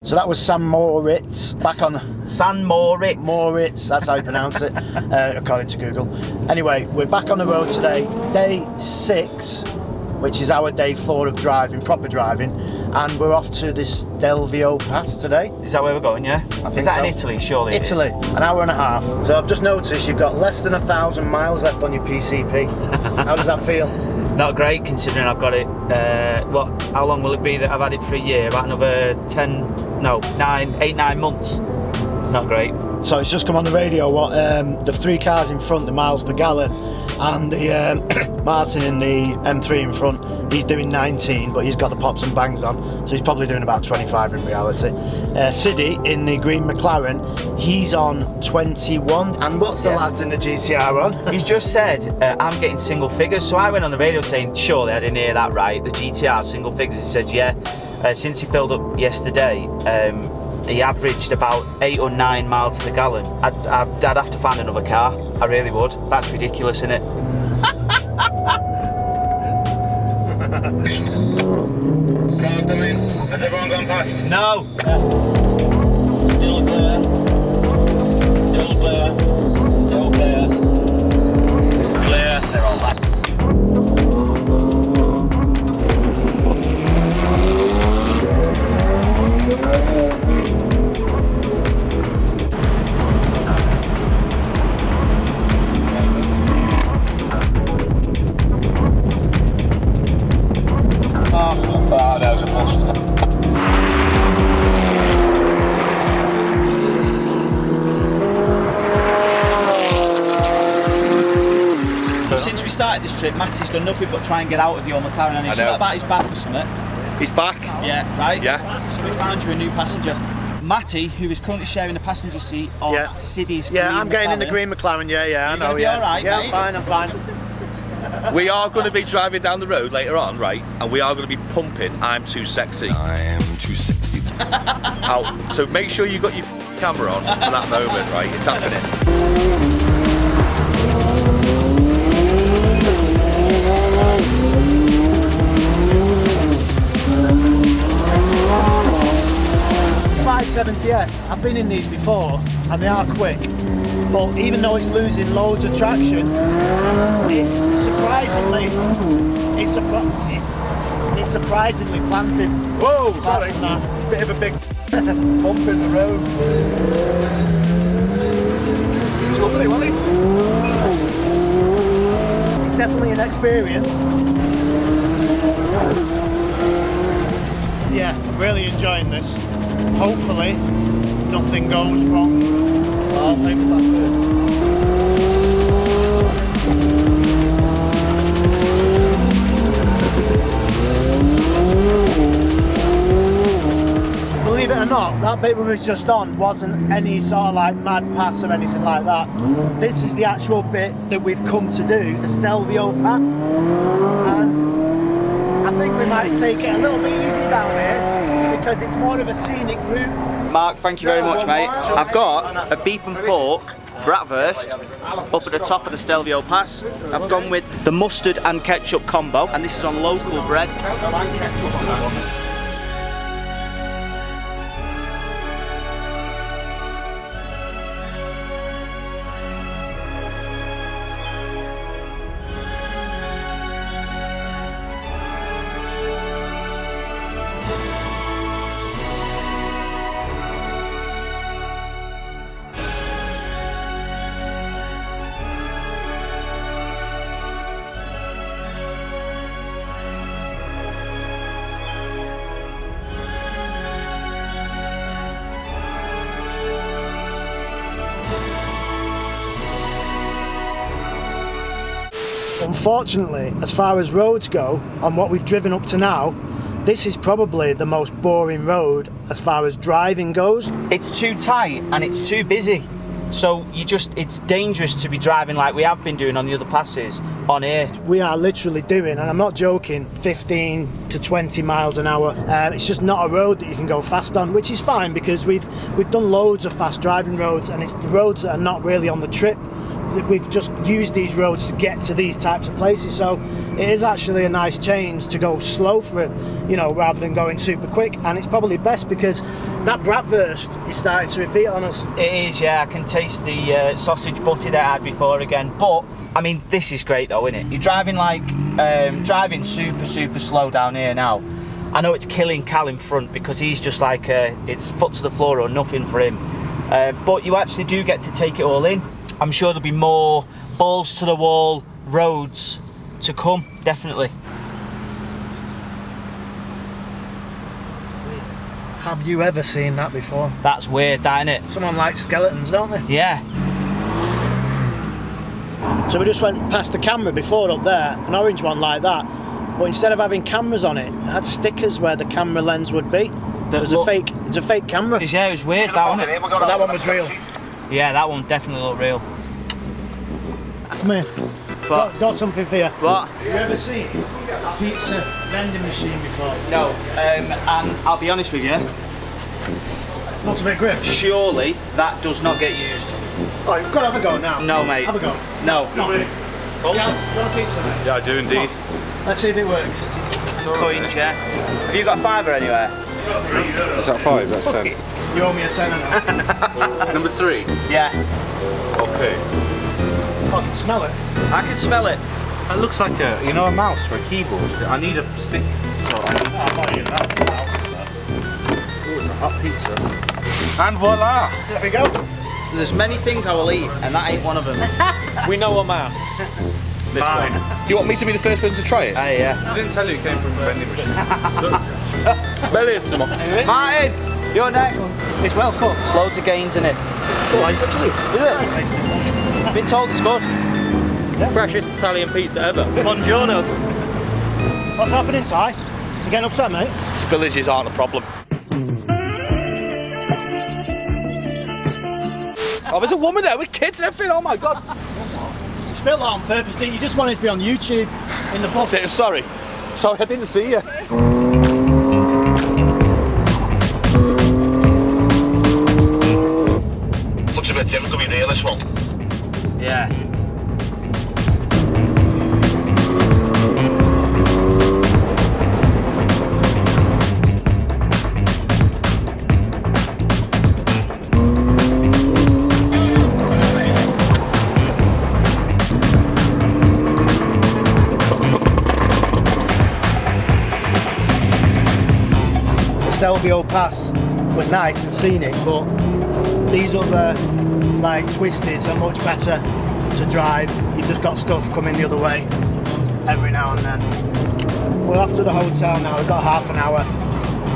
So that was San Moritz, back on... San Moritz. Moritz, that's how you pronounce it, according to Google. Anyway, we're back on the road today, day 6, which is our day 4 of driving, proper driving, and we're off to this Stelvio Pass today. Is that where we're going, yeah? I think is that so. in Italy, surely? Italy, an hour and a half. So I've just noticed you've got less than 1,000 miles left on your PCP. How does that feel? Not great, considering I've got it, how long will it be that I've had it for a year? About another 9 months. Not great. So it's just come on the radio what the 3 cars in front, the miles per gallon, and the Martin in the M3 in front, he's doing 19, but he's got the pops and bangs on, so he's probably doing about 25 in reality. Siddy in the green McLaren, he's on 21. And what's the lads in the GTR on? He's just said, I'm getting single figures, so I went on the radio saying, surely I didn't hear that right, the GTR single figures. He said, yeah, since he filled up yesterday, he averaged about 8 or 9 miles to the gallon. I'd have to find another car. I really would. That's ridiculous, isn't it? Has everyone gone past? No. Still clear. Still clear. Still clear. Clear. They're all back. So since we started this trip, Matty's done nothing but try and get out of your McLaren, and he's something about his back or something. He's back. Yeah, right? Yeah. So we found you a new passenger. Matty, who is currently sharing the passenger seat of Siddy's green I'm getting McLaren. in the green McLaren, I know, be all right, yeah, mate? I'm fine. We are going to be driving down the road later on, right? And we are going to be pumping I'm Too Sexy. I am too sexy. Out. So make sure you got your camera on for that moment, right? It's happening. It's 570S. I've been in these before, and they are quick. But even though it's losing loads of traction, it's surprisingly planted. Whoa, Sorry. Bit of a big bump in the road. It's lovely, wasn't it? It's definitely an experience. Yeah, I'm really enjoying this. Hopefully, nothing goes wrong. Oh, maybe it's that good. Believe it or not, that bit we was just on wasn't any sort of like mad pass or anything like that. This is the actual bit that we've come to do, the Stelvio Pass. And I think we might take it a little bit easy down here because it's more of a scenic route. Mark, thank you very much, mate. I've got a beef and pork bratwurst up at the top of the Stelvio Pass. I've gone with the mustard and ketchup combo, and this is on local bread. I like ketchup on that one. Unfortunately, as far as roads go, on what we've driven up to now, this is probably the most boring road as far as driving goes. It's too tight and it's too busy. So it's dangerous to be driving like we have been doing on the other passes on here. We are literally doing, and I'm not joking, 15 to 20 miles an hour. It's just not a road that you can go fast on, which is fine because we've done loads of fast driving roads, and it's the roads that are not really on the trip. we've just used these roads to get to these types of places. So it is actually a nice change to go slow for it, you know, rather than going super quick. And it's probably best because that bratwurst is starting to repeat on us. It is, yeah. I can taste the sausage butty that I had before again. But I mean, this is great though, isn't it? You're driving like driving super slow down here now. I know it's killing Cal in front because he's just like it's foot to the floor or nothing for him. But you actually do get to take it all in. I'm sure there'll be more balls to the wall roads to come, definitely. Have you ever seen that before? That's weird, that, isn't it? Someone likes skeletons, don't they? Yeah. So we just went past the camera before up there, an orange one like that. But instead of having cameras on it, it had stickers where the camera lens would be. It was a fake camera. Yeah, it was weird, that, wasn't it? But that one was real. Yeah, that one definitely looked real. Come here. Got something for you. What? Have you ever seen a pizza vending machine before? No, and I'll be honest with you, Looks a bit grim. surely that does not get used. Oh, you've got to have a go now. No, mate. Have a go. No. Cal, you want a pizza, mate? Yeah, I do indeed. Let's see if it works. Coins, yeah. Have you got a fiver anywhere? Is that 5? That's 10. You owe me a tenner now. Number 3. Yeah. Okay. I can smell it. I can smell it. That looks like a mouse for a keyboard. I need a stick, so I need I'm not eating that. Oh, it's a hot pizza. And voila! There we go. There's many things I will eat, and that ain't one of them. We know a man. This one. You want me to be the first person to try it? Yeah. I didn't tell you it came from a vending machine. There is some. Martin, you're next. It's well cooked. There's loads of gains in it. It's alright, actually. Is it? Been told it's good. Freshest Italian pizza ever. Buongiorno. What's happening, Si? You getting upset, mate? Spillages aren't a problem. Oh, there's a woman there with kids and everything. Oh my god. You spilled that on purpose, didn't you? You just wanted to be on YouTube in the buff. Sorry, I didn't see you. Looks a bit difficult to be near this one. Yeah. Stelvio Pass was nice and scenic, but these other like twisties are much better to drive. You've just got stuff coming the other way every now and then. We're off to the hotel now. We've got half an hour.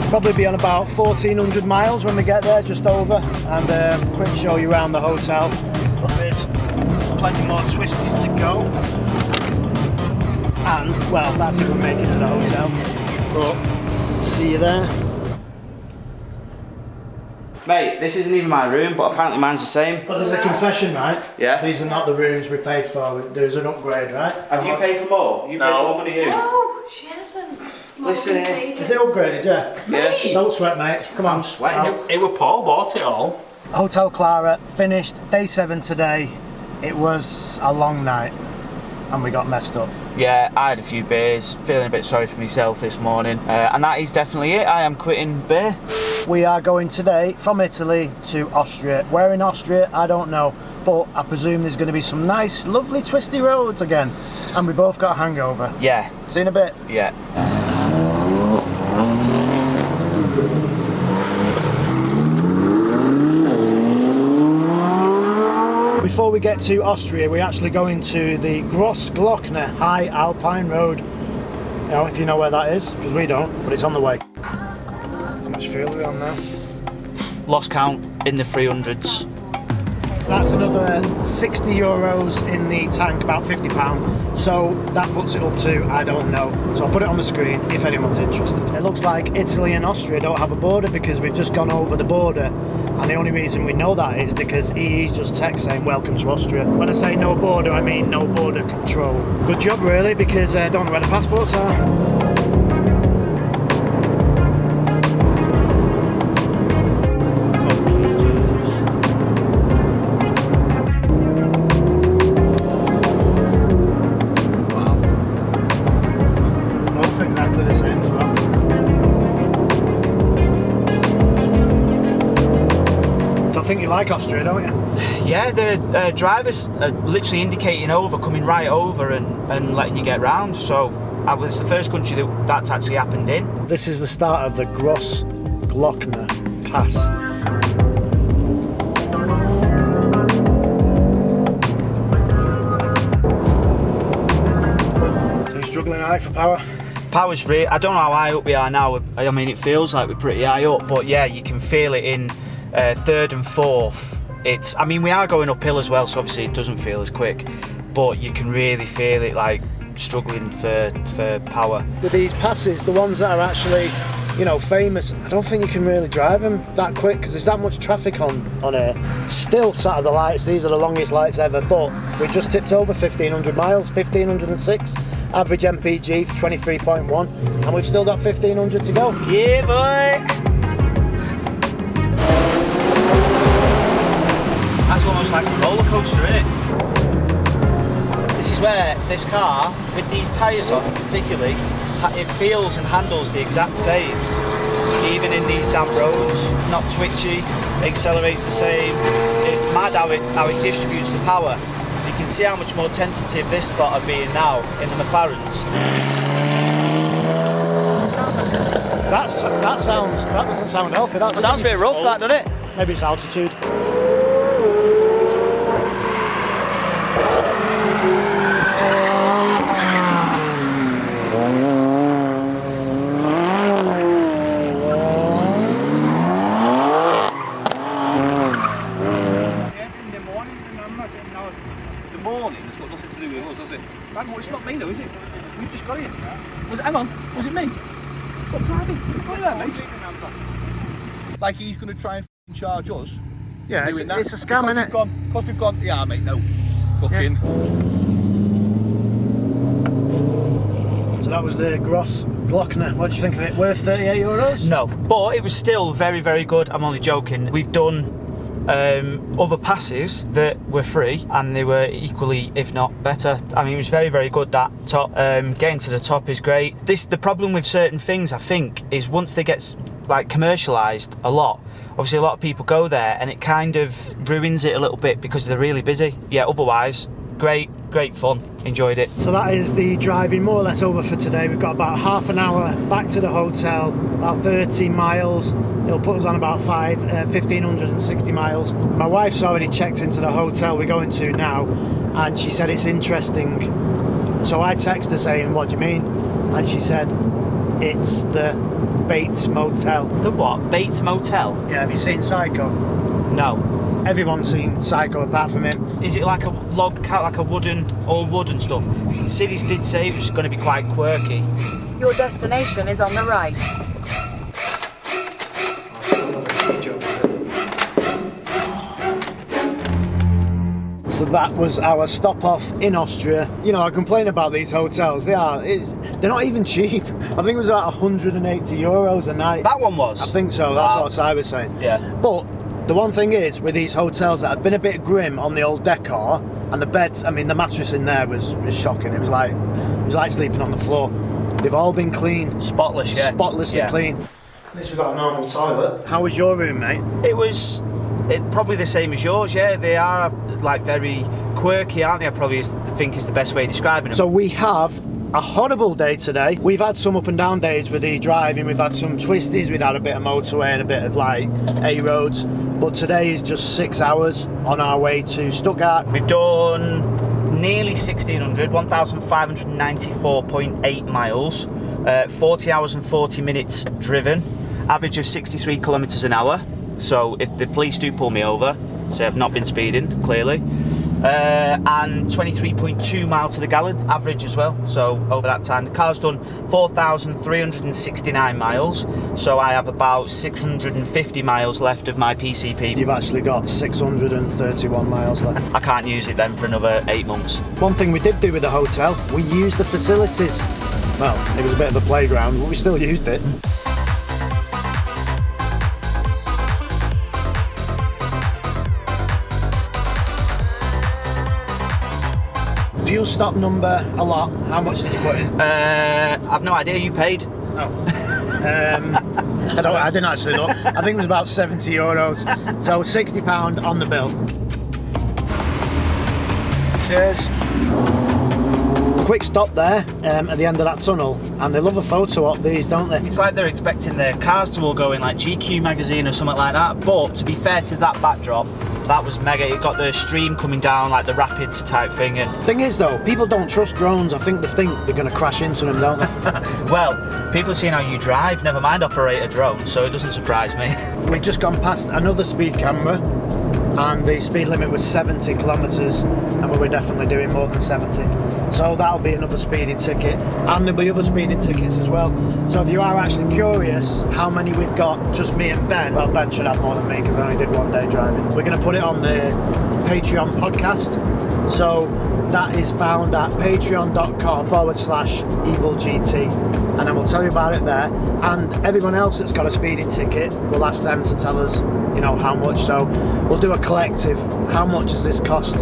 Probably be on about 1,400 miles when we get there, just over. And quick show you around the hotel. But there's plenty more twisties to go. And well, that's if we make it to the hotel. But see you there. Mate, this isn't even my room, but apparently mine's the same. But there's a confession, right? Yeah. These are not the rooms we paid for. There's an upgrade, right? Have you paid for more? You paid more money, you? No, she hasn't. Listen here. Is it upgraded, yeah? Yeah. Don't sweat, mate. Come on. I'm sweating. It was Paul bought it all. Hotel Clara finished day 7 today. It was a long night and we got messed up. Yeah, I had a few beers, feeling a bit sorry for myself this morning. And that is definitely it. I am quitting beer. We are going today from Italy to Austria. Where in Austria, I don't know. But I presume there's going to be some nice, lovely twisty roads again. And we both got a hangover. Yeah. See you in a bit. Yeah. Before we get to Austria, we're actually going to the Grossglockner High Alpine Road. You know, if you know where that is, because we don't, but it's on the way. How much fuel are we on now? Lost count in the 300s. That's another 60 euros in the tank, about £50. So that puts it up to, I don't know. So I'll put it on the screen if anyone's interested. It looks like Italy and Austria don't have a border because we've just gone over the border. And the only reason we know that is because EE's just text saying welcome to Austria. When I say no border, I mean no border control. Good job really, because I don't know where the passports are. I think you like Austria, don't you? Yeah, the drivers are literally indicating over, coming right over and letting you get round. So I was the first country that's actually happened in. This is the start of the Grossglockner Pass. So you're struggling high for power? Power's great. I don't know how high up we are now. I mean, it feels like we're pretty high up, but yeah, you can feel it in third and fourth. I mean, we are going uphill as well, so obviously it doesn't feel as quick, but you can really feel it like struggling for power. With these passes, the ones that are actually, you know, famous, I don't think you can really drive them that quick because there's that much traffic on here. Still sat at the lights, these are the longest lights ever, but we just tipped over 1,500 miles, 1,506. Average MPG 23.1, and we've still got 1,500 to go. Yeah, boy! That's almost like a roller coaster, isn't it? This is where this car, with these tyres on particularly, it feels and handles the exact same. Even in these damp roads, not twitchy, accelerates the same. It's mad how it distributes the power. You can see how much more tentative this lot are being now in the McLarens. That doesn't sound healthy. That Sounds a bit rough, that, doesn't it? Maybe it's altitude. Hang on, it's not me though, is it? We've just got here. Hang on, was it me? Stop driving. Go there, mate. Like he's going to try and charge us. Yeah, it's a scam, isn't it? Because we've gone, yeah, mate, no. Fucking. So that was the Grossglockner. What do you think of it? Worth 38 euros? No, but it was still very, very good. I'm only joking. We've done other passes that were free and they were equally, if not better. I mean, it was very, very good, that top. Getting to the top is great. The problem with certain things, I think, is once they get like commercialised a lot, obviously a lot of people go there and it kind of ruins it a little bit because they're really busy. Yeah, otherwise, great fun, enjoyed it. So that is the driving more or less over for today. We've got about half an hour back to the hotel, about 30 miles. It'll put us on about 1,560 miles. My wife's already checked into the hotel we're going to now, and she said it's interesting. So I texted her saying, what do you mean? And she said, it's the Bates Motel. The what? Bates Motel? Yeah, have you seen Psycho? No. Everyone's seen Psycho apart from him. Is it like a log cat, like a all wood and stuff? Because the cities did say it was going to be quite quirky. Your destination is on the right. So that was our stop off in Austria. You know, I complain about these hotels. They're not even cheap. I think it was about 180 euros a night. That one was? I think so. That's what I was saying. Yeah. But the one thing is, with these hotels that have been a bit grim on the old decor, and the beds, I mean, the mattress in there was shocking. It was like sleeping on the floor. They've all been clean. Spotless, yeah. Spotlessly clean. At least we've got a normal toilet. How was your room, mate? It was probably the same as yours, yeah. They are like very quirky, aren't they? I probably think is the best way of describing them. So we have a horrible day today. We've had some up and down days with the driving. We've had some twisties. We've had a bit of motorway and a bit of like A roads. But today is just 6 hours on our way to Stuttgart. We've done nearly 1,600, 1,594.8 miles, 40 hours and 40 minutes driven, average of 63 kilometres an hour. So if the police do pull me over, say I've not been speeding, clearly, and 23.2 miles to the gallon, average as well. So over that time, the car's done 4,369 miles. So I have about 650 miles left of my PCP. You've actually got 631 miles left. I can't use it then for another 8 months. One thing we did do with the hotel, we used the facilities. Well, it was a bit of a playground, but we still used it. Fuel stop number, a lot. How much did you put in? I've no idea. You paid. Oh. I didn't actually look. I think it was about 70 euros. So £60 on the bill. Cheers. Quick stop there at the end of that tunnel, and they love a photo op these, don't they? It's like they're expecting their cars to all go in like GQ magazine or something like that, but to be fair to that backdrop, that was mega. It got the stream coming down like the rapids type thing. And Thing is though, people don't trust drones. I think they think they're going to crash into them, don't they? well, people are seeing how you drive, never mind operate a drone, so it doesn't surprise me. We've just gone past another speed camera, and the speed limit was 70 kilometres, and we were definitely doing more than 70. So that'll be another speeding ticket, and there'll be other speeding tickets as well. So if you are actually curious how many we've got, just me and Ben, well, Ben should have more than me because I only did one day driving. We're going to put it on the Patreon podcast. So that is found at patreon.com/evilgt, and I will tell you about it there. And everyone else that's got a speeding ticket, we'll ask them to tell us, you know, how much. So we'll do a collective. How much does this cost?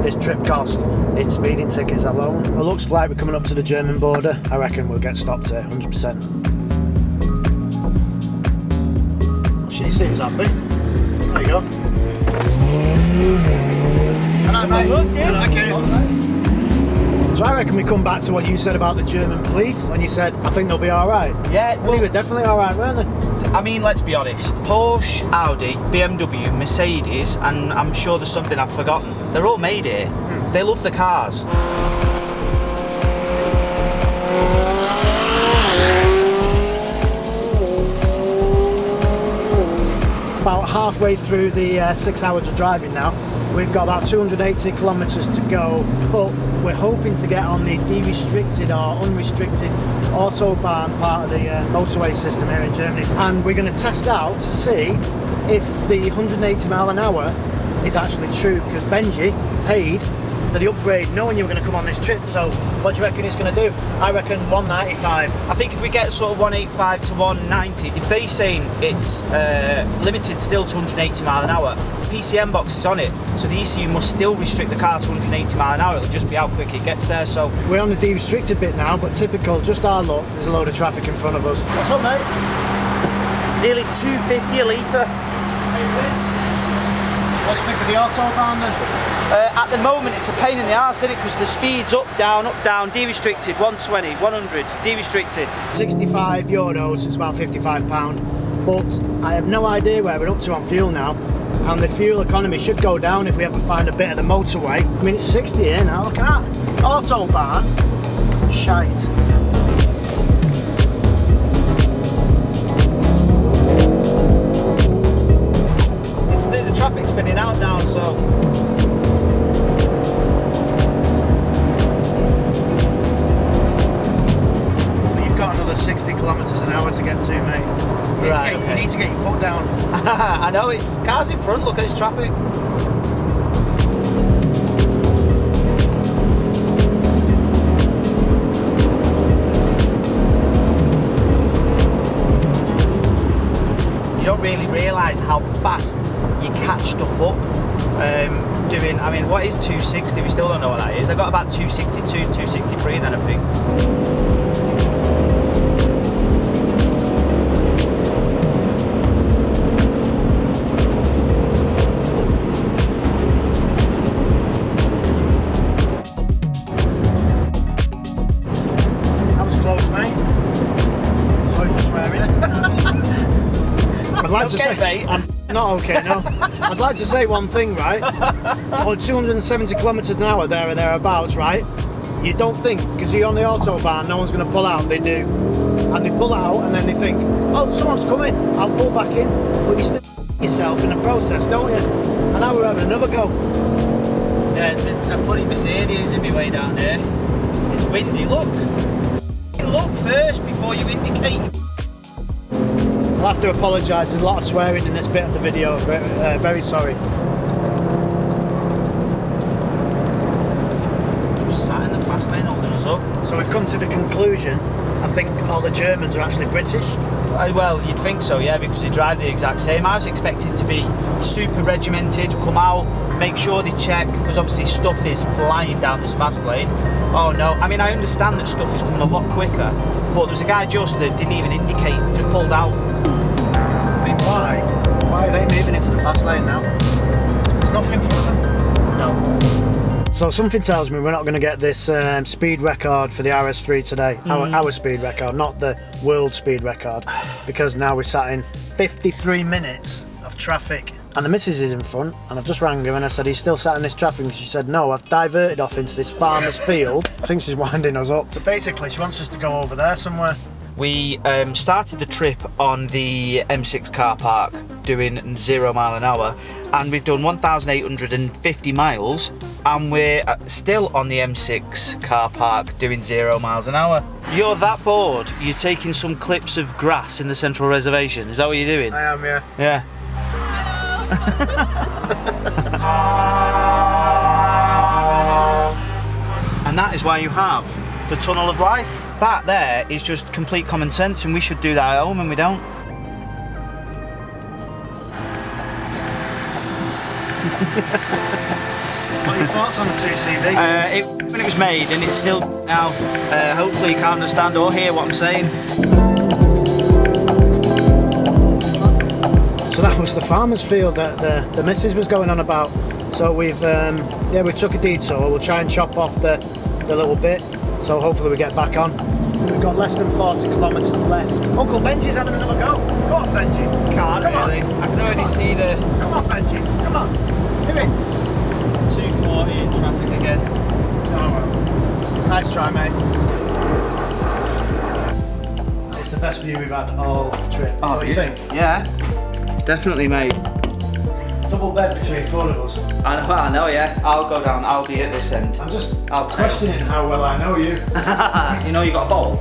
This trip cost in speeding tickets alone? It looks like we're coming up to the German border. I reckon we'll get stopped here, 100%. She seems happy. There you go. Hello, mate. Okay. So I reckon we come back to what you said about the German police, when you said, I think they'll be alright. Yeah, Well, they were definitely alright, weren't they? I mean, let's be honest. Porsche, Audi, BMW, Mercedes, and I'm sure there's something I've forgotten. They're all made here. They love the cars. About halfway through the 6 hours of driving now. We've got about 280 kilometres to go, but we're hoping to get on the de-restricted or unrestricted Autobahn part of the motorway system here in Germany. And we're going to test out to see if the 180 mile an hour is actually true, because Benji paid for the upgrade knowing you were going to come on this trip. So what do you reckon it's going to do? I reckon 195. I think if we get sort of 185 to 190, if they're saying it's limited still to 180 mile an hour, PCM box is on it, so the ECU must still restrict the car to 180 mile an hour. It'll just be how quick it gets there. So we're on the de-restricted bit now, but typical, just our luck, there's a load of traffic in front of us. What's up, mate? nearly 250 a litre. What's the think of the Autobahn then? At the moment it's a pain in the arse, isn't it? Because the speed's up, down, de-restricted, 120, 100, de-restricted. 65 euros, it's about £55, but I have no idea where we're up to on fuel now, and the fuel economy should go down if we ever find a bit of the motorway. I mean, it's 60 here now, look at that. Autobahn, shite. The traffic's thinning out now, so... You've got another 60 kilometres an hour to get to, mate. You need to get your foot down. I know, it's cars in front, look at this traffic. You don't really realise how fast you catch stuff up doing, I mean, what is 260? We still don't know what that is. I got about 262, 263 then, I think. That was close, mate. Sorry for swearing. I'd like to Okay, say, mate. I'm not okay, no. I'd like to say one thing, right? On 270 kilometres an hour there or thereabouts, right? You don't think, because you're on the Autobahn, no one's going to pull out, they do. And they pull out and then they think, oh, someone's coming, I'll pull back in. But you still yourself in the process, don't you? And now we're having another go. Yeah, it's a bloody Mercedes in my way down there. It's windy, look. Look first before you indicate. I'll have to apologise, there's a lot of swearing in this bit of the video, very sorry. Just sat in the fast lane holding us up. So we've come to the conclusion, I think all the Germans are actually British. Well, you'd think so, yeah, because they drive the exact same. I was expecting to be super regimented, come out, make sure they check, because obviously stuff is flying down this fast lane. Oh no, I mean, I understand that stuff is coming a lot quicker, but there was a guy just that didn't even indicate, just pulled out. I mean, why? Why are they moving into the fast lane now? There's nothing in front of them. No. So something tells me we're not going to get this speed record for the RS3 today. Our speed record, not the world speed record, because now we're sat in 53 minutes of traffic. And the missus is in front, and I've just rang her and I said, he's still sat in this traffic, and she said, no, I've diverted off into this farmer's field. I think she's winding us up. So basically she wants us to go over there somewhere. We started the trip on the M6 car park doing 0 mile an hour, and we've done 1,850 miles, and we're still on the M6 car park doing 0 miles an hour. You're that bored, you're taking some clips of grass in the central reservation, is that what you're doing? I am, yeah. Yeah. And that is why you have the tunnel of life. That there is just complete common sense, and we should do that at home, and we don't. What are your thoughts on the 2CV? When it was made, and it's still now. Hopefully you can't understand or hear what I'm saying. So that was the farmer's field that the missus was going on about. So we've we took a detour. We'll try and chop off the little bit, so hopefully we get back on. We've got less than 40 kilometres left. Uncle Benji's having another go. Go on, Benji. Can't really. I can already see the. Come on, Benji. Come on. Do it. 240 in traffic again. Oh well. Nice try, mate. It's the best view we've had all trip. Oh, what do you think? Yeah, definitely, mate. Double bed between four of us. I know, yeah. I'll go down. I'll be at this end. I'm just I'll questioning how well I know you. You know you got a bowl?